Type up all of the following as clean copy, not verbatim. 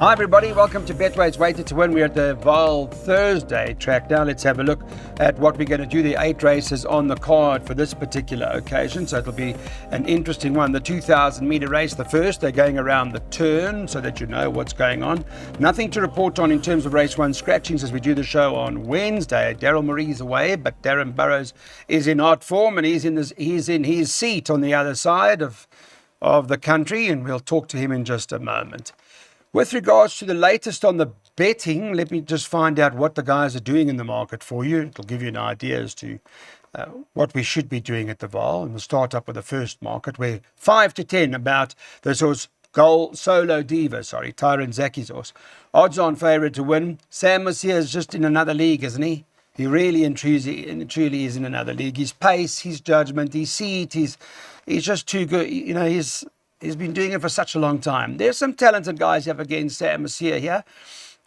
Hi everybody, welcome to Betway's Weighted to Win. We're at the Vaal Thursday track now. Let's have a look at what we're going to do. The 8 races on the card for this particular occasion, so it'll be an interesting one. The 2,000 metre race, the first, they're going around the turn so that you know what's going on. Nothing to report on in terms of race 1 scratchings as we do the show on Wednesday. Daryl Marie's away, but Darren Burrows is in hot form and he's in his seat on the other side of the country, and we'll talk to him in just a moment. With regards to the latest on the betting, let me just find out what the guys are doing in the market for you. It'll give you an idea as to what we should be doing at the Vaal. And we'll start up with the first market, where 5 to 10 about this horse, Solo Diva, Tyron Zaki's horse. Odds on favourite to win. Sam Messier is just in another league, isn't he? He really and truly is in another league. His pace, his judgment, his seat, he's just too good. You know, He's been doing it for such a long time. There's some talented guys up against Sam Messier here,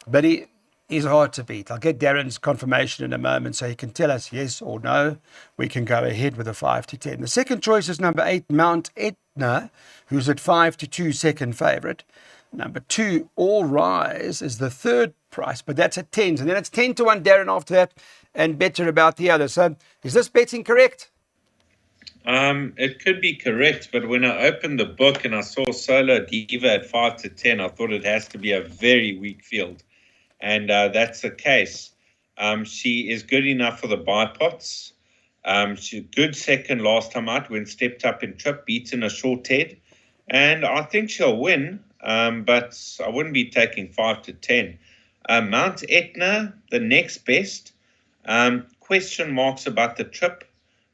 but he's hard to beat. I'll get Darren's confirmation in a moment so he can tell us yes or no. We can go ahead with a 5 to 10. The second choice is number 8, Mount Etna, who's at 5 to 2, second favourite. Number 2, All Rise, is the third price, but that's at 10. And then it's 10 to 1, Darren, after that, and better about the other. So is this betting correct? It could be correct, but when I opened the book and I saw Solo Diva at 5 to 10, I thought it has to be a very weak field. And that's the case. She is good enough for the bipots. She's good second last time out when stepped up in trip, beaten a short head. And I think she'll win, but I wouldn't be taking 5 to 10. Mount Etna, the next best. Question marks about the trip.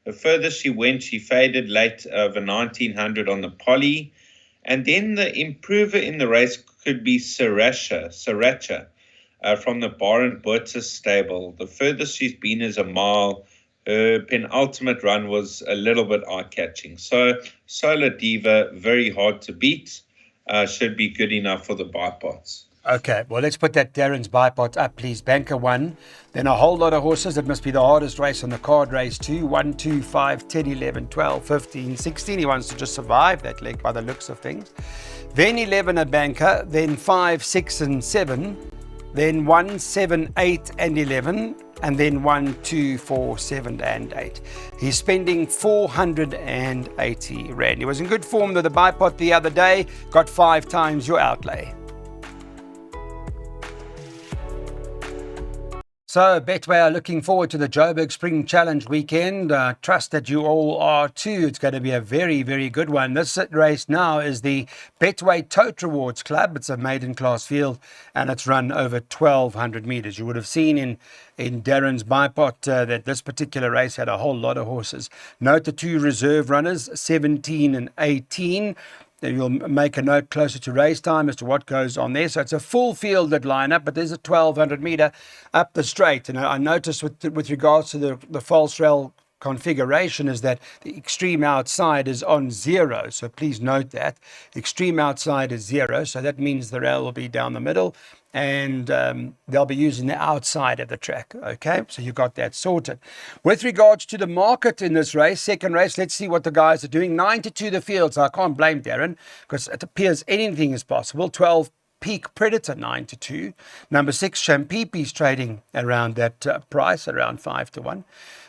The furthest she went, she faded late over 1900 on the poly. And then the improver in the race could be Sriracha from the Baron Burtis stable. The furthest she's been is a mile. Her penultimate run was a little bit eye-catching. So Solo Diva, very hard to beat. Should be good enough for the bipots. Okay, well, let's put that Darren's bipot up, please. Banker 1. Then a whole lot of horses. It must be the hardest race on the card. Race 2, 1, 2, 5, 10, 11, 12, 15, 16. He wants to just survive that leg by the looks of things. Then 11 a banker. Then 5, 6 and 7. Then 1, 7, 8 and 11. And then 1, 2, 4, 7 and 8. He's spending 480 Rand. He was in good form with the bipot the other day. Got 5 times your outlay. So, Betway are looking forward to the Joburg Spring Challenge weekend. Trust that you all are too. It's going to be a very, very good one. This race now is the Betway Tote Rewards Club. It's a maiden class field and it's run over 1,200 metres. You would have seen in Darren's bipot that this particular race had a whole lot of horses. Note the 2 reserve runners, 17 and 18. You'll make a note closer to race time as to what goes on there. So it's a full fielded lineup, but there's a 1,200 metre up the straight. And I noticed with regards to the false rail configuration is that the extreme outside is on 0. So please note that. Extreme outside is 0. So that means the rail will be down the middle and they'll be using the outside of the track. Okay, so you got that sorted. With regards to the market in this race, second race, let's see what the guys are doing. 9 to 2 the field, so I can't blame Darren because it appears anything is possible. 12 Peak Predator 9 to 2. Number 6 Champipi's trading around that price, around 5 to 1.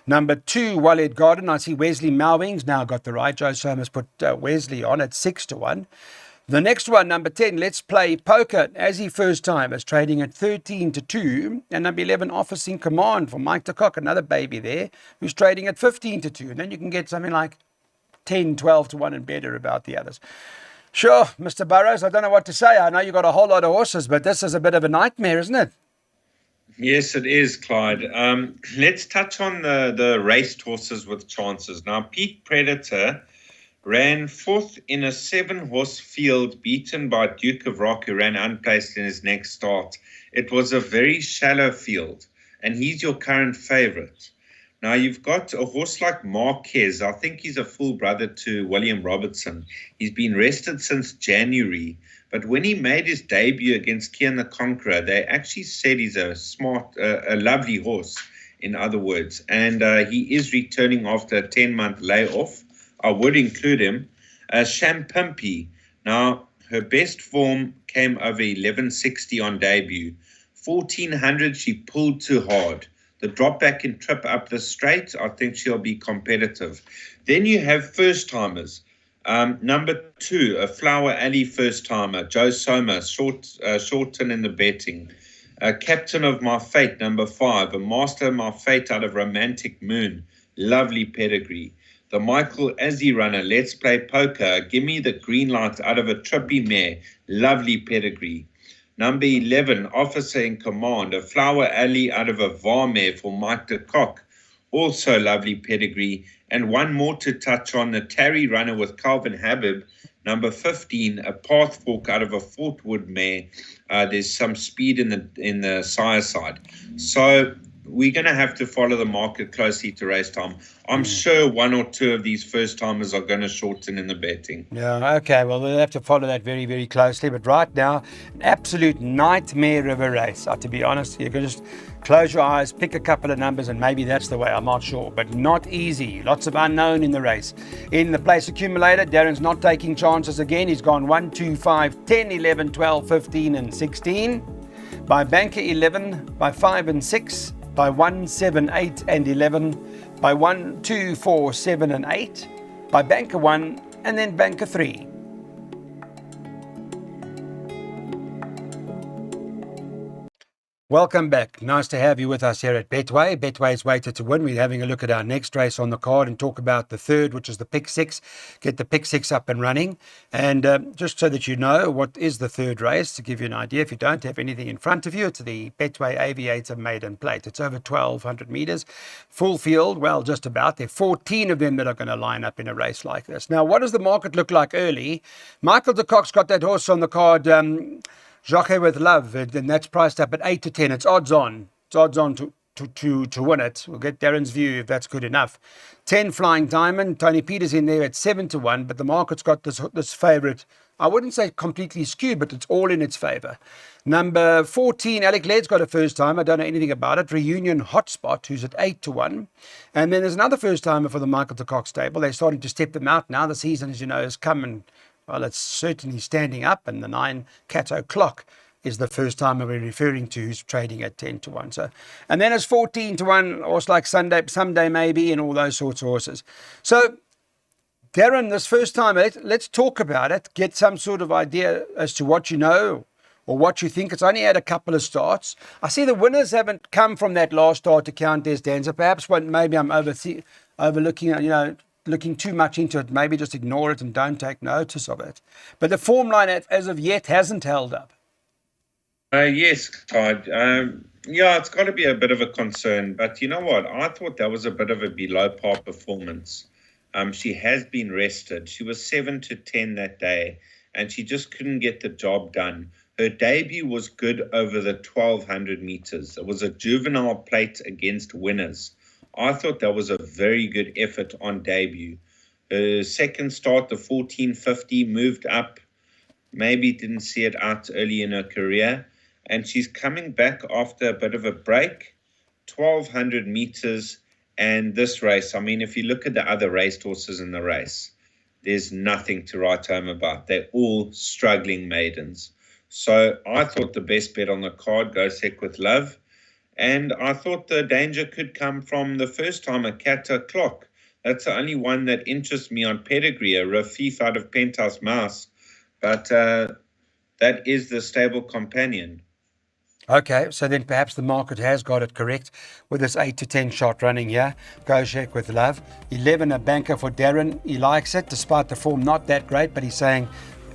Number 2 Wallet Garden. I see Wesley Mowings now got the right. Joe Somers put Wesley on at 6 to 1. The next one, number 10, Let's Play Poker, as he first time, is trading at 13 to 2. And number 11, Office in Command from Mike de Kock, another baby there, who's trading at 15 to 2. And then you can get something like 10, 12 to 1 and better about the others. Sure, Mr. Burrows, I don't know what to say. I know you got a whole lot of horses, but this is a bit of a nightmare, isn't it? Yes, it is, Clyde. Let's touch on the raced horses with chances. Now, Peak Predator ran 4th in a 7-horse field, beaten by Duke of Rock, who ran unplaced in his next start. It was a very shallow field, and he's your current favourite. Now, you've got a horse like Marquez. I think he's a full brother to William Robertson. He's been rested since January. But when he made his debut against Kian the Conqueror, they actually said he's a lovely horse, in other words. And he is returning after a 10-month layoff. I would include him. Champimpy. Now, Her best form came over 1160 on debut. 1400, she pulled too hard. The drop back and trip up the straight, I think she'll be competitive. Then you have first timers. Number 2, a Flower Alley first timer, Joe Soma, shorten in the betting. Captain of My Fate, number 5, a Master of My Fate out of Romantic Moon, lovely pedigree. The Michael Azzi runner, Let's Play Poker, give me the green light out of a trippy mare, lovely pedigree. Number 11, Officer in Command, a Flower Alley out of a vaal mare for Mike de Kock, also lovely pedigree. And one more to touch on, the Tarry runner with Calvin Habib, number 15, a Path Fork out of a Fort Wood mare. There's some speed in the sire side. So we're going to have to follow the market closely to race time. I'm sure one or two of these first timers are going to shorten in the betting. Yeah, okay. Well, we'll have to follow that very, very closely. But right now, an absolute nightmare of a race. To be honest, you can just close your eyes, pick a couple of numbers, and maybe that's the way. I'm not sure, but not easy. Lots of unknown in the race. In the place accumulator, Darren's not taking chances again. He's gone 1, 2, 5, 10, 11, 12, 15, and 16. By banker 11, by 5 and 6, by 1, 7, 8, and 11, by 1, 2, 4, 7, and 8, by banker 1, and then banker 3. Welcome back. Nice to have you with us here at Betway. Betway's weighted to win. We're having a look at our next race on the card and talk about the third, which is the pick 6. Get the pick 6 up and running. And just so that you know what is the third race, to give you an idea, if you don't have anything in front of you, it's the Betway Aviator Maiden Plate. It's over 1,200 meters. Full field, well, just about. There are 14 of them that are going to line up in a race like this. Now, what does the market look like early? Michael de Kock's got that horse on the card, Jockey with Love, and that's priced up at 8 to 10. It's odds on. It's odds on to win it. We'll get Darren's view if that's good enough. 10 Flying Diamond. Tony Peters in there at 7 to 1, but the market's got this favourite. I wouldn't say completely skewed, but it's all in its favour. Number 14, Alec Laird's got a first time. I don't know anything about it. Reunion Hotspot, who's at 8 to 1. And then there's another first timer for the Michael de Kock stable. They're starting to step them out now. The season, as you know, has come and, well, it's certainly standing up, and the 9 Cat O'Clock is the first time we're referring to, who's trading at 10 to 1. So, and then it's 14 to 1, horse like Someday Maybe, and all those sorts of horses. So, Darren, this first time, let's talk about it, get some sort of idea as to what you know or what you think. It's only had a couple of starts. I see the winners haven't come from that last start to Count Des Dancer. Perhaps maybe I'm overlooking, looking too much into it. Maybe just ignore it and don't take notice of it. But the form line as of yet hasn't held up. Yes, Todd. Yeah, it's got to be a bit of a concern. But you know what? I thought that was a bit of a below par performance. She has been rested. She was 7 to 10 that day, and she just couldn't get the job done. Her debut was good over the 1,200 meters. It was a juvenile plate against winners. I thought that was a very good effort on debut. Her second start, the 1450, moved up. Maybe didn't see it out early in her career. And she's coming back after a bit of a break. 1,200 meters and this race. I mean, if you look at the other racehorses in the race, there's nothing to write home about. They're all struggling maidens. So I thought the best bet on the card, Go Sec with Love. And I thought the danger could come from the first time, a Cat O'Clock. That's the only one that interests me on pedigree, a Rafif out of Penthouse Mouse. But that is the stable companion. Okay, so then perhaps the market has got it correct with this 8 to 10 shot running here. Go Sec with Love. 11, a banker for Darren. He likes it, despite the form not that great, but he's saying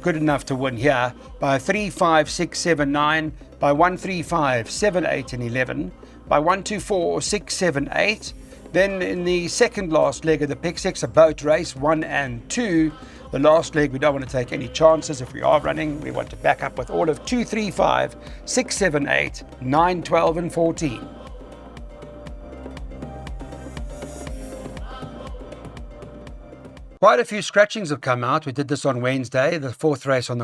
good enough to win here by 3, 5, 6, 7, 9, by 1, 3, 5, 7, 8, and 11, by 1, 2, 4, 6, 7, 8. Then in the second last leg of the pick 6, a boat race, 1 and 2. The last leg, we don't want to take any chances. If we are running, we want to back up with all of 2, 3, 5, 6, 7, 8, 9, 12, and 14. Quite a few scratchings have come out. We did this on Wednesday. The fourth race on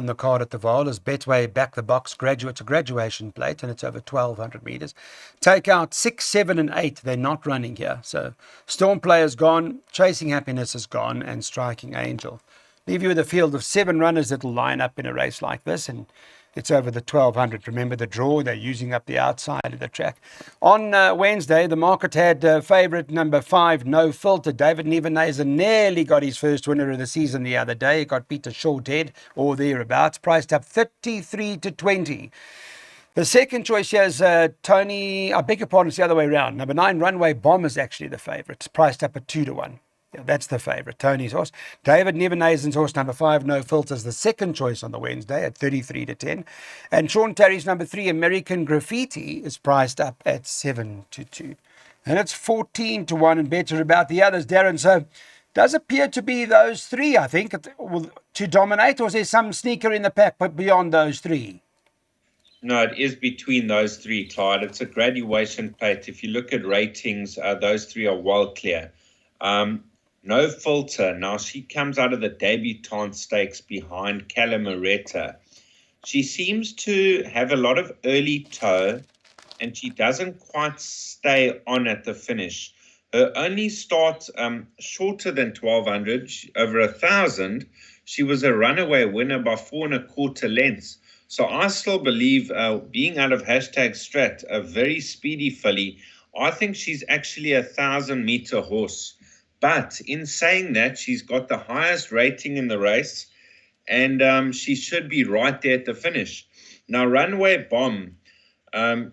the card at the Vaal is Betway Back the Box Graduate. It's a graduation plate, and it's over 1,200 meters. Take out 6, 7, and 8. They're not running here. So Storm Player's gone, Chasing Happiness is gone, and Striking Angel Leave you with a field of 7 runners that will line up in a race like this, and it's over the 1200. Remember the draw, they're using up the outside of the track. On Wednesday, the market had favourite number 5, No Filter. David Nevenhuizen nearly got his first winner of the season the other day. He got Peter Shorthead, or thereabouts, priced up 33 to 20. The second choice here is Tony, I beg your pardon, it's the other way around. Number 9, Runway Bomb is actually the favourite. It's priced up at 2 to 1. Yeah, that's the favourite, Tony's horse. David Nevenhuizen's horse, number 5, No Filters, the second choice on the Wednesday at 33 to 10. And Sean Terry's number 3, American Graffiti, is priced up at 7 to 2. And it's 14 to 1 and better about the others, Darren. So does appear to be those 3, I think, to dominate, or is there some sneaker in the pack but beyond those 3? No, it is between those 3, Clyde. It's a graduation plate. If you look at ratings, those 3 are well clear. No Filter. Now, she comes out of the debutante stakes behind Calamoretta. She seems to have a lot of early toe, and she doesn't quite stay on at the finish. Her only start shorter than 1200, over 1000. She was a runaway winner by 4 1/4 lengths. So I still believe, being out of #Strat, a very speedy filly, I think she's actually a 1,000-meter horse. But in saying that, she's got the highest rating in the race, and she should be right there at the finish. Now, Runway Bomb,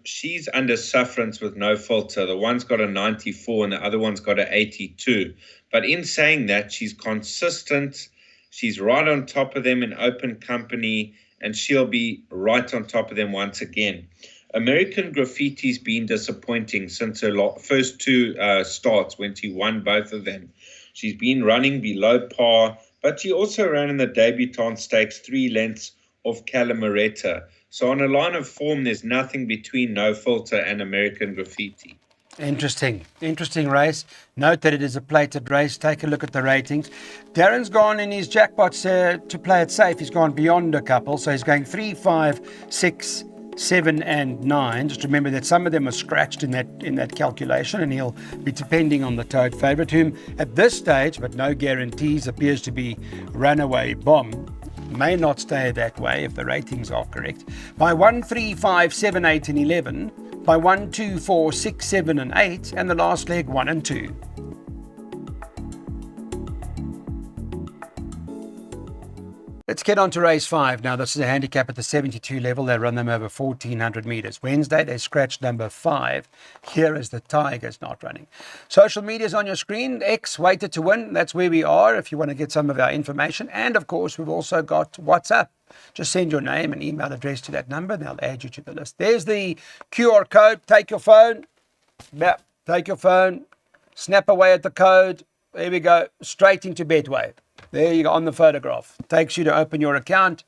she's under sufferance with No Filter. The one's got a 94 and the other one's got a 82. But in saying that, she's consistent. She's right on top of them in open company, and she'll be right on top of them once again. American Graffiti's been disappointing since her first 2 starts when she won both of them. She's been running below par, but she also ran in the debutante stakes 3 lengths off Calamoretta. So on a line of form, there's nothing between No Filter and American Graffiti. Interesting race. Note that it is a plated race. Take a look at the ratings. Darren's gone in his jackpots to play it safe. He's gone beyond a couple, so he's going 3, 5, 6, 7 and 9. Just remember that some of them are scratched in that calculation, and he'll be depending on the tote favourite, whom at this stage, but no guarantees, appears to be Runaway Bomb. May not stay that way if the ratings are correct. By 1, 3, 5, 7, 8 and 11. By 1, 2, 4, 6, 7 and 8. And the last leg 1 and 2. Let's get on to race 5. Now, this is a handicap at the 72 level. They run them over 1,400 metres. Wednesday, they scratched number 5. Here is the Tigers not running. Social media is on your screen. X, Weighted to Win. That's where we are if you want to get some of our information. And, of course, we've also got WhatsApp. Just send your name and email address to that number, and they'll add you to the list. There's the QR code. Take your phone. Take your phone. Snap away at the code. There we go. Straight into Betway. There you go on the photograph. Takes you to open your account.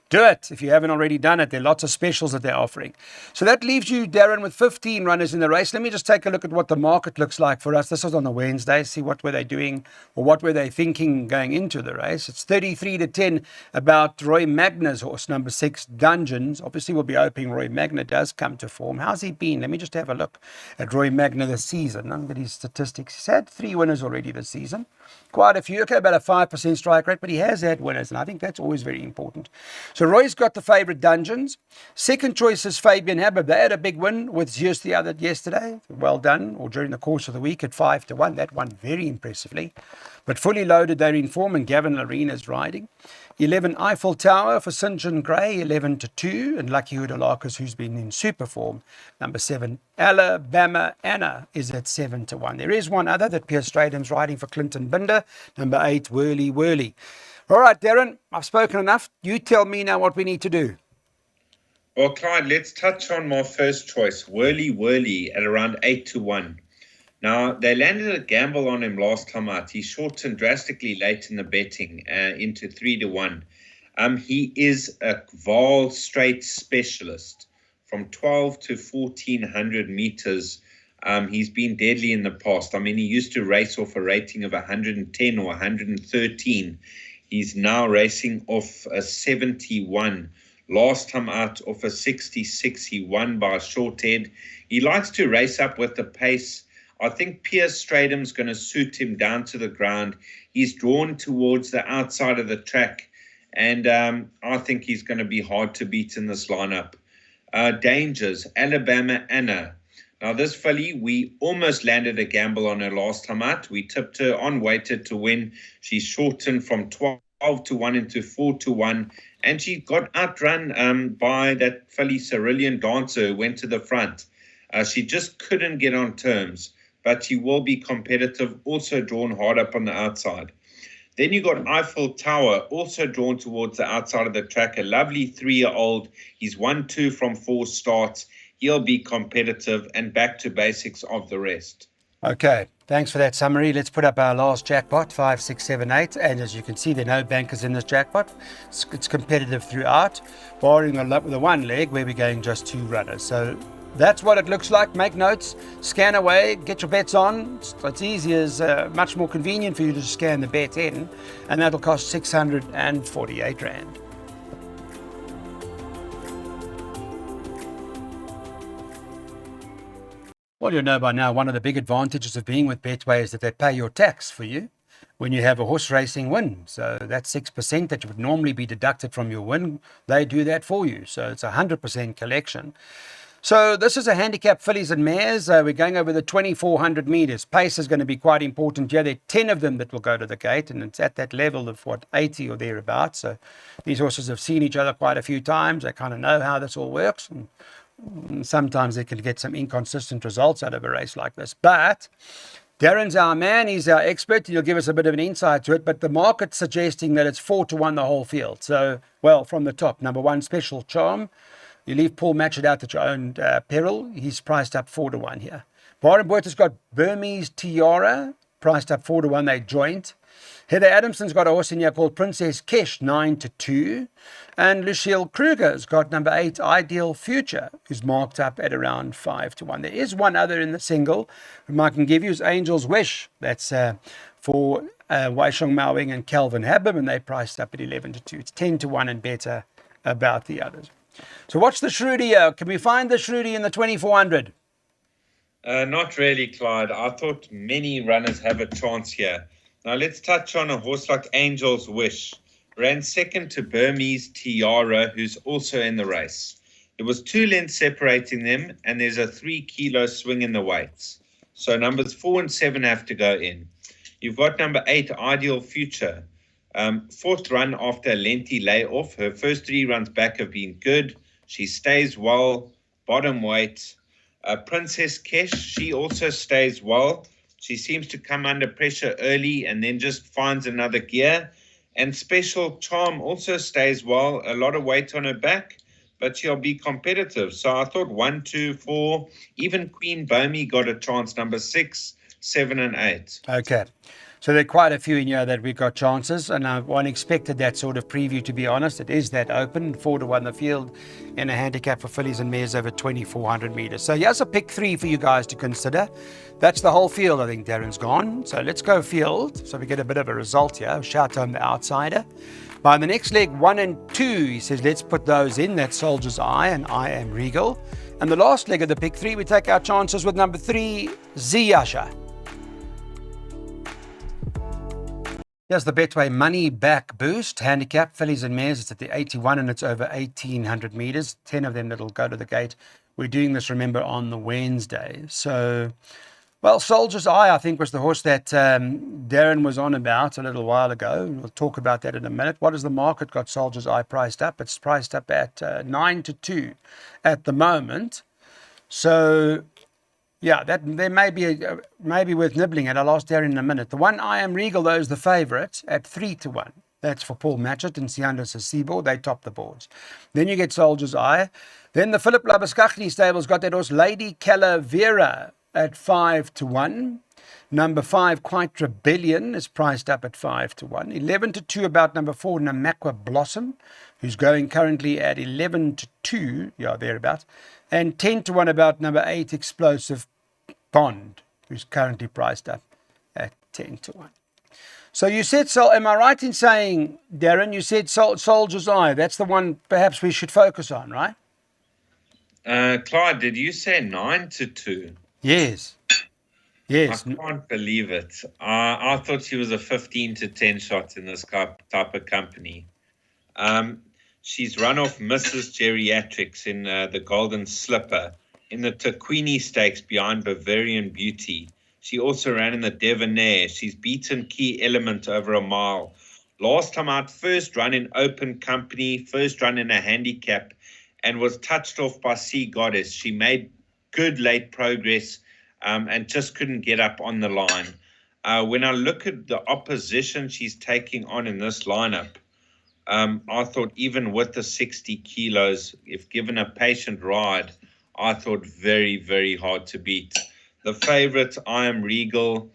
Do it if you haven't already done it. There are lots of specials that they're offering. So that leaves you, Darren, with 15 runners in the race. Let me just take a look at what the market looks like for us. This was on the Wednesday. See what were they doing or what were they thinking going into the race. It's 33 to 10 about Roy Magna's horse, number 6, Dungeons. Obviously, we'll be hoping Roy Magna does come to form. How's he been? Let me just have a look at Roy Magna this season. Look at his statistics. He's had 3 winners already this season. Quite a few, okay, about a 5% strike rate, but he has had winners, and I think that's always very important. So Roy's got the favourite Dungeons. Second choice is Fabian Habib. They had a big win with Zeus yesterday. Well done, or during the course of the week at 5 to 1. That won very impressively. But fully loaded, they're in form, and Gavin Larina's riding. 11 Eiffel Tower for St. John Gray, 11 to 2. And Lucky Hoodalakis, who's been in super form. Number 7, Alabama Anna, is at 7 to 1. There is one other that Pierce Stradham's riding for Clinton Binder. Number 8, Whirly Whirly. All right, Darren, I've spoken enough. You tell me now what we need to do. Well, Clyde, let's touch on my first choice, Whirly Whirly, at around 8 to 1. Now, they landed a gamble on him last time out. He shortened drastically late in the betting into 3 to 1. He is a vaal straight specialist. From 12 to 1,400 meters, he's been deadly in the past. I mean, he used to race off a rating of 110 or 113. He's now racing off a 71. Last time out off a 66, he won by a short head. He likes to race up with the pace I think Pierce Stradum's going to suit him down to the ground. He's drawn towards the outside of the track, and I think he's going to be hard to beat in this lineup. Dangers, Alabama Anna. Now, this filly, we almost landed a gamble on her last time out. We tipped her on weighted to win. She shortened from 12 to 1 into 4 to 1. And she got outrun by that filly Cerulean Dancer who went to the front. She just couldn't get on terms, but she will be competitive, also drawn hard up on the outside. Then you got Eiffel Tower, also drawn towards the outside of the track, a lovely 3-year-old. He's 1-2 from 4 starts. He'll be competitive and back to basics of the rest. Okay, thanks for that summary. Let's put up our last jackpot, 5, 6, 7, 8. And as you can see, there are no bankers in this jackpot. It's competitive throughout, barring the one leg where we're going just 2 runners. So that's what it looks like. Make notes, scan away, get your bets on. It's easy as much more convenient for you to scan the bet in, and that'll cost 648 Rand. Well, you know by now, one of the big advantages of being with Betway is that they pay your tax for you when you have a horse racing win. So that 6% that would normally be deducted from your win, they do that for you. So it's 100% collection. So this is a handicap fillies and mares. We're going over the 2,400 meters. Pace is going to be quite important here. There are 10 of them that will go to the gate, and it's at that level of 80 or thereabouts. So these horses have seen each other quite a few times. They kind of know how this all works. And sometimes they can get some inconsistent results out of a race like this. But Darren's our man. He's our expert. He'll give us a bit of an insight to it. But the market's suggesting that it's 4 to 1 the whole field. So, well, from the top, number 1, Special Charm. You leave Paul Matchett out at your own peril. He's priced up 4 to 1 here. Barenboert's got Burmese Tiara, priced up 4 to 1. They joint. Heather Adamson's got a horse in here called Princess Kesh, 9 to 2. And Lucille Kruger's got number 8, Ideal Future, who's marked up at around 5 to 1. There is one other in the single whom I can give you is Angel's Wish. That's for Wai Shong Mawing and Calvin Habib, and they priced up at 11 to 2. It's 10 to 1 and better about the others. So what's the Shruti? Can we find the Shruti in the 2,400? Not really, Clyde. I thought many runners have a chance here. Now let's touch on a horse like Angel's Wish. Ran second to Burmese Tiara, who's also in the race. There was 2 lengths separating them, and there's a 3-kilo swing in the weights. So numbers 4 and 7 have to go in. You've got number 8, Ideal Future. 4th run after a lengthy layoff. Her first 3 runs back have been good. She stays well, bottom weight. Princess Kesh, she also stays well. She seems to come under pressure early and then just finds another gear. And Special Charm also stays well, a lot of weight on her back, but she'll be competitive. So I thought 1, 2, 4, even Queen Bomi got a chance, number 6, 7 and 8. Okay. So there are quite a few in here that we've got chances, and I one expected that sort of preview, to be honest. It is that open, 4 to 1 the field, in a handicap for fillies and mares over 2,400 meters. So here's a pick 3 for you guys to consider. That's the whole field. I think Darren's gone. So let's go field, so we get a bit of a result here. Shout home the outsider. By the next leg, 1 and 2, he says, let's put those in. That's Soldier's Eye and I Am Regal. And the last leg of the pick 3, we take our chances with number 3, Ziyasha. Here's the Betway Money Back Boost. Handicap, fillies and mares. It's at the 81 and it's over 1,800 meters. 10 of them that'll go to the gate. We're doing this, remember, on the Wednesday. So, well, Soldier's Eye, I think, was the horse that Darren was on about a little while ago. We'll talk about that in a minute. What has the market got Soldier's Eye priced up? It's priced up at 9 to 2 at the moment. So, yeah, that there may be worth nibbling at. I'll ask Darren in a minute. The one I Am Regal, though, is the favourite at 3 to 1. That's for Paul Matchett and Siando Sasibo. They top the boards. Then you get Soldier's Eye. Then the Philip Labuschagne stable's got that horse Lady Calavera at 5 to 1. Number 5, Quite Rebellion, is priced up at 5 to 1. 11 to 2 about number 4, Namakwa Blossom, who's going currently at 11 to 2, yeah, thereabouts. And 10 to 1 about number 8, Explosive Bond, who's currently priced up at 10 to 1. So you said, so am I right in saying, Darren, you said Soldier's Eye, that's the one perhaps we should focus on, right? Clyde, did you say 9 to 2? Yes. I Yes. can't believe it. I thought she was a 15 to 10 shot in this type of company. Um, she's run off Mrs. Geriatrics in the Golden Slipper, in the Taquini Stakes behind Bavarian Beauty. She also ran in the Devonair. She's beaten Key Element over a mile. Last time out, first run in open company, first run in a handicap, and was touched off by Sea Goddess. She made good late progress and just couldn't get up on the line. When I look at the opposition she's taking on in this lineup, I thought even with the 60 kilos, if given a patient ride, I thought very, very hard to beat. The favorite, I Am Regal.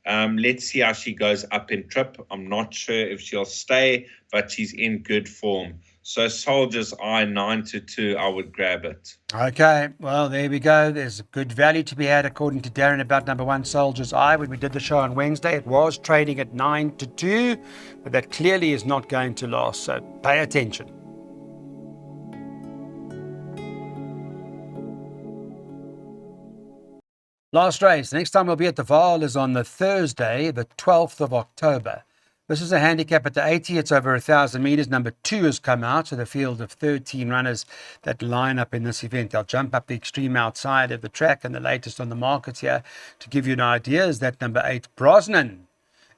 Let's see how she goes up in trip. I'm not sure if she'll stay, but she's in good form. So Soldier's Eye 9 to 2, I would grab it. Okay, well, there we go. There's a good value to be had, according to Darren, about number 1, Soldier's Eye. When we did the show on Wednesday, it was trading at 9 to 2, but that clearly is not going to last, so pay attention. Last race. The next time we'll be at the Vaal is on the Thursday, the 12th of October. This is a handicap at the 80. It's over 1,000 meters. Number 2 has come out to the field of 13 runners that line up in this event. They'll jump up the extreme outside of the track, and the latest on the market here, to give you an idea, is that number 8, Brosnan,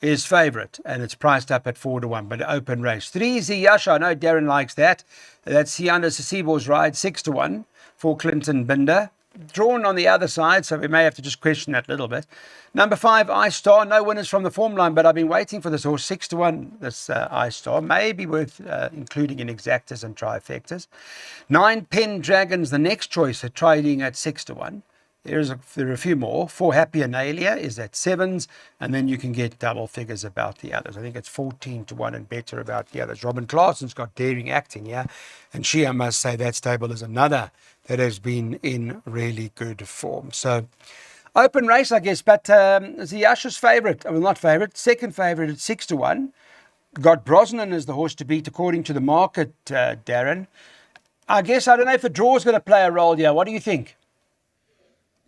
is favourite, and it's priced up at 4 to 1, but open race. 3, Ziyasha. I know Darren likes that. That's Sianda Sisibo's ride, 6 to 1 for Clinton Binder. Drawn on the other side, so we may have to just question that a little bit. Number 5, iStar. No winners from the form line, but I've been waiting for this horse. 6 to 1, this iStar. May be worth including in exactas and trifectas. 9, Pendragon's the next choice, trading at 6 to 1. There are a few more. 4, Happy Analia is at 7s, and then you can get double figures about the others. I think it's 14 to 1 and better about the others. Robin Claessen's got daring acting here, and she, I must say, that stable is another that has been in really good form. So, open race, I guess, but Ziyasha's favourite, well, not favourite, second favourite at 6 to 1. Got Brosnan as the horse to beat according to the market, Darren. I guess, I don't know if the draw's going to play a role here. What do you think?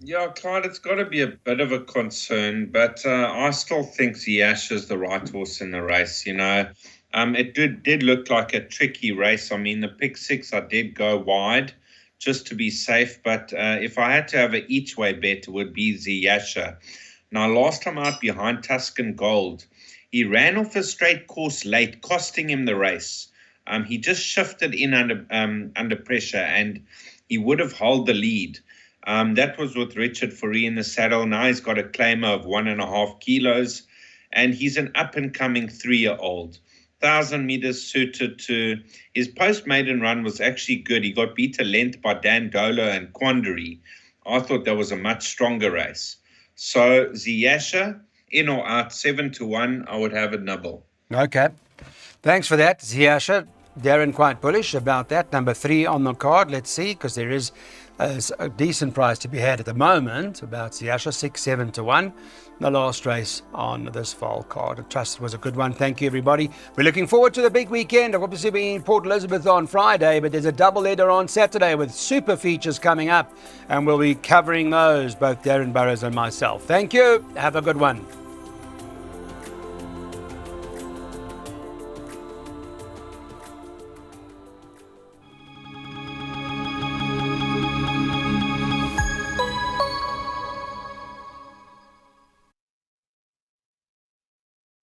Yeah, Clyde, it's got to be a bit of a concern, but I still think Ziyasha's the right horse in the race. It did look like a tricky race. I mean, the pick 6, I did go wide just to be safe, but if I had to have an each way bet, it would be Ziyasha. Now, last time out behind Tuscan Gold, he ran off a straight course late, costing him the race. He just shifted in under pressure, and he would have held the lead. That was with Richard Fourie in the saddle. Now he's got a claimer of 1.5 kilos, and he's an up-and-coming 3-year-old. 1,000 meters suited to his post-maiden run was actually good. He got beat a length by Dan Dolo and Quandary. I thought that was a much stronger race. So Ziyasha, in or out, 7 to 1, I would have a nibble. Okay. Thanks for that, Ziyasha. Darren quite bullish about that. Number 3 on the card. Let's see, because there is a decent price to be had at the moment about Ziyasha, 6, 7 to 1. The last race on this Vaal card. I trust it was a good one. Thank you, everybody. We're looking forward to the big weekend. I've obviously been in Port Elizabeth on Friday, but there's a double header on Saturday with super features coming up, and we'll be covering those, both Darren Burrows and myself. Thank you. Have a good one.